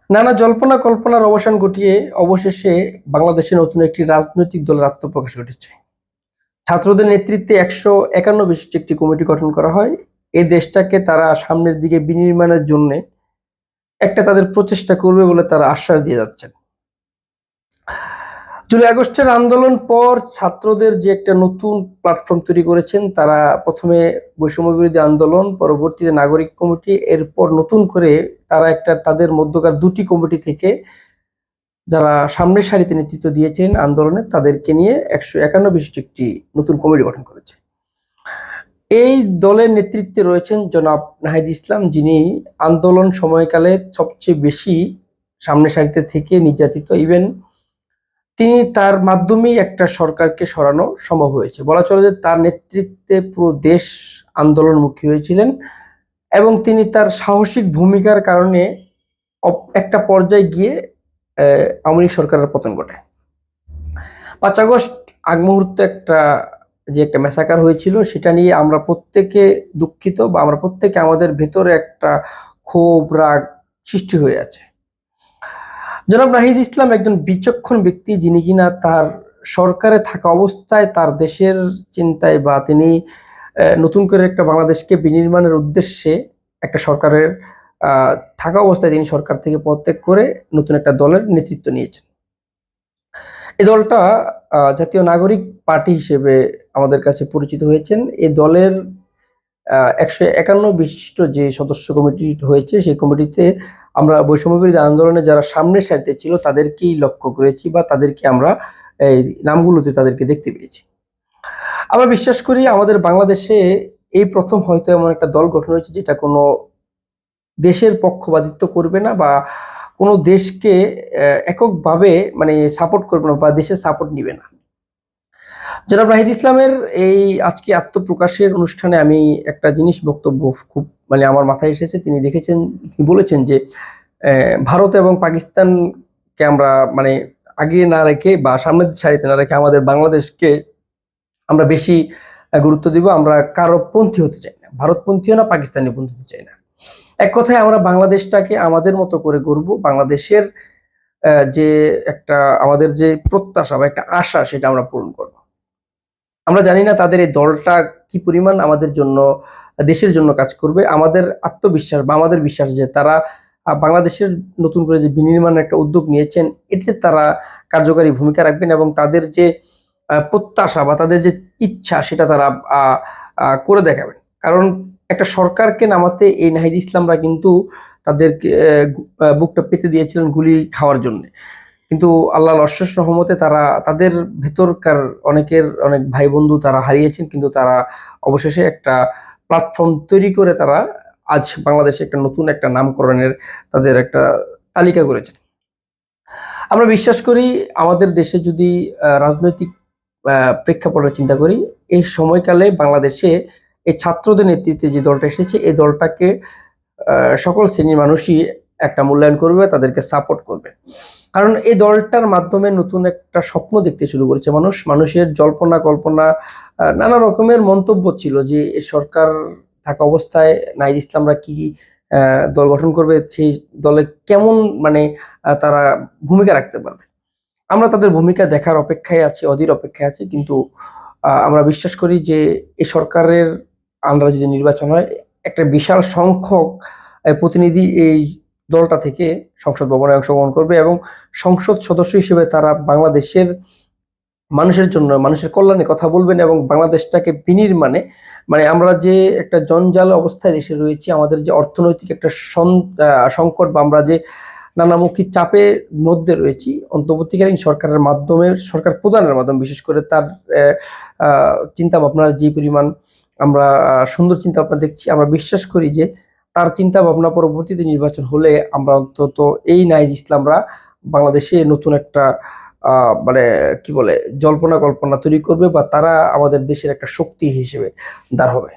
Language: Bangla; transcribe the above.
নানা জল্পনা কল্পনার অবসান ঘটিয়ে অবশেষে বাংলাদেশে নতুন একটি রাজনৈতিক দলের আত্মপ্রকাশ ঘটেছে। ছাত্রদের নেতৃত্বে ১৫১ বিশিষ্ট একটি কমিটি গঠন করা হয়। এই দেশটাকে তারা সামনের দিকে বিনির্মাণের জন্য একটা তাদের প্রচেষ্টা করবে বলে তারা আশ্বাস দিয়ে যাচ্ছেন। জুলাই আগস্টের আন্দোলন পর ছাত্রদের যে একটা নতুন প্ল্যাটফর্ম তৈরি করেছেন, তারা প্রথমে বৈষম্য বিরোধী আন্দোলন, পরবর্তীতে নাগরিক কমিটি, এরপর নতুন করে তারা একটা তাদের মধ্যকার দুটি কমিটি থেকে যারা সামনের সারিতে নেতৃত্ব দিয়েছিলেন আন্দোলনে, তাদেরকে নিয়ে ১৫১ বিশিষ্ট একটি নতুন কমিটি গঠন করেছে। এই দলের নেতৃত্বে রয়েছেন জনাব নাহিদ ইসলাম, যিনি আন্দোলন সময়কালে সবচেয়ে বেশি সামনের সারিতে থেকে নির্যাতিত। ইভেন তিনি তার মাধ্যমেই একটা সরকারকে সরানো সম্ভব হয়েছে। বলা চলে যে তার নেতৃত্বে পুরো দেশ আন্দোলনমুখী হয়েছিলেন এবং তিনি তার সাহসিক ভূমিকার কারণে একটা পর্যায়ে গিয়ে আওয়ামী লীগ সরকারের পতন ঘটায়। ৫ আগস্ট আগ মুহূর্তে একটা ম্যাসাকার হয়েছিল, সেটা নিয়ে আমরা প্রত্যেকে দুঃখিত, বা আমরা প্রত্যেকে আমাদের ভেতরে একটা ক্ষোভ, রাগ সৃষ্টি হয়ে আছে। জনাব নাহিদ ইসলাম একজন বিচক্ষণ ব্যক্তি, যিনি কিনা তার সরকারে থাকা অবস্থায় তার দেশের চিন্তায় বা তিনি নতুন করে একটা বাংলাদেশকে বিনির্মাণের উদ্দেশ্যে একটা সরকারের থাকা অবস্থায় তিনি সরকার থেকে পদত্যাগ করে নতুন একটা দলের নেতৃত্ব নিয়েছেন। এই দলটা জাতীয় নাগরিক পার্টি হিসেবে আমাদের কাছে পরিচিত হয়েছেন। এই দলের ১৫১ বিশিষ্ট যে সদস্য কমিটি হয়েছে, সেই কমিটিতে আমরা বৈষম্য বিরোধী আন্দোলনে যারা সামনের সারিতে ছিল তাদেরকেই লক্ষ্য করেছি, বা তাদেরকে আমরা এই নামগুলোতে তাদেরকে দেখতে পেয়েছি। আমরা বিশ্বাস করি আমাদের বাংলাদেশে এই প্রথম হয়তো এমন একটা দল গঠন হয়েছে যেটা কোনো দেশের পক্ষপাতিত্ব করবে না, বা কোনো দেশকে এককভাবে মানে সাপোর্ট করবে না, বা দেশের সাপোর্ট নিবে না। জনাব নাহিদ ইসলামের এই আজকে আত্মপ্রকাশের অনুষ্ঠানে আমি একটা জিনিস বক্তব্য খুব মানে আমার মাথায় এসেছে। তিনি বলেছেন যে ভারত এবং পাকিস্তানকে আমরা মানে আগে না রেখে বা সামনের সারিতে না রেখে আমাদের বাংলাদেশকে আমরা বেশি গুরুত্ব দিব। আমরা কারো পন্থী হতে চাই না, ভারতপন্থীও না, পাকিস্তানি পন্থী হতে চাই না। এক কথায় আমরা বাংলাদেশটাকে আমাদের মতো করে গড়ব। বাংলাদেশের যে একটা আমাদের যে প্রত্যাশা বা একটা আশা, সেটা আমরা পূরণ করব। আমরা জানি না তাদের এই দলটা কি পরিমাণ আমাদের জন্য, দেশের জন্য কাজ করবে। আমাদের আত্মবিশ্বাস বা আমাদের বিশ্বাস যে তারা বাংলাদেশের নতুন করে যে বিনির্মাণের একটা উদ্যোগ নিয়েছেন, এতে তারা কার্যকারী ভূমিকা রাখবেন এবং তাদের যে প্রত্যাশা বা তাদের যে ইচ্ছা, সেটা তারা করে দেখাবেন। কারণ একটা সরকারকে নামাতে এই নাহিদ ইসলামরা কিন্তু তাদেরকে বুকটা পেতে দিয়েছিলেন গুলি খাওয়ার জন্য। কিন্তু আল্লাহর অশেষ রহমতে তারা তাদের ভেতরকার অনেক ভাই বন্ধু তারা হারিয়েছেন, কিন্তু তারা অবশেষে একটা প্ল্যাটফর্ম তৈরি করে তারা আজ বাংলাদেশে একটা নতুন একটা নামকরণের তাদের একটা তালিকা করেছেন। আমরা বিশ্বাস করি আমাদের দেশে যদি রাজনৈতিক প্রেক্ষাপটে চিন্তা করি, এই সময়কালে বাংলাদেশে এই ছাত্রদের নেতৃত্বে যে দলটা এসেছে, এই দলটাকে সকল শ্রেণীর মানুষই একটা মূল্যায়ন করবে, তাদেরকে সাপোর্ট করবে। কারণ এই দলটার মাধ্যমে নতুন একটা স্বপ্ন দেখতে শুরু করেছে মানুষ। মানুষের জল্পনা কল্পনা নানা রকমের মন্তব্য ছিল যে এই সরকার থাকা অবস্থায় নাহিদ ইসলামরা কি দল গঠন করবে, সেই দলে কেমন মানে তারা ভূমিকা রাখতে পারবে। আমরা তাদের ভূমিকা দেখার অপেক্ষায় আছি, অধীর অপেক্ষায় আছি। কিন্তু আমরা বিশ্বাস করি যে এই সরকারের আন্ডারে যদি নির্বাচন হয়, একটা বিশাল সংখ্যক প্রতিনিধি এই দলটা থেকে সংসদ ভবনে অংশগ্রহণ করবে এবং সংসদ সদস্য হিসেবে তারা বাংলাদেশের মানুষের জন্য, মানুষের কল্যাণে কথা বলবেন এবং বাংলাদেশটাকে বিনির্মাণে মানে আমরা যে একটা জঞ্জাল অবস্থায় দেশে রয়েছি, আমাদের যে অর্থনৈতিক একটা সংকট বা আমরা যে নানামুখী চাপের মধ্যে রয়েছি, অন্তর্বর্তীকালীন সরকারের মাধ্যমে, সরকার প্রধানের মাধ্যমে বিশেষ করে তার চিন্তা ভাবনার যে পরিমাণ আমরা সুন্দর চিন্তা ভাবনা দেখছি, আমরা বিশ্বাস করি যে তার চিন্তা ভাবনা পরবর্তীতে নির্বাচন হলে আমরা অন্তত এই নাহিদ ইসলামরা বাংলাদেশে নতুন একটা মানে কি বলে জল্পনা কল্পনা তৈরি করবে, বা তারা আমাদের দেশের একটা শক্তি হিসেবে দাঁড় হবে।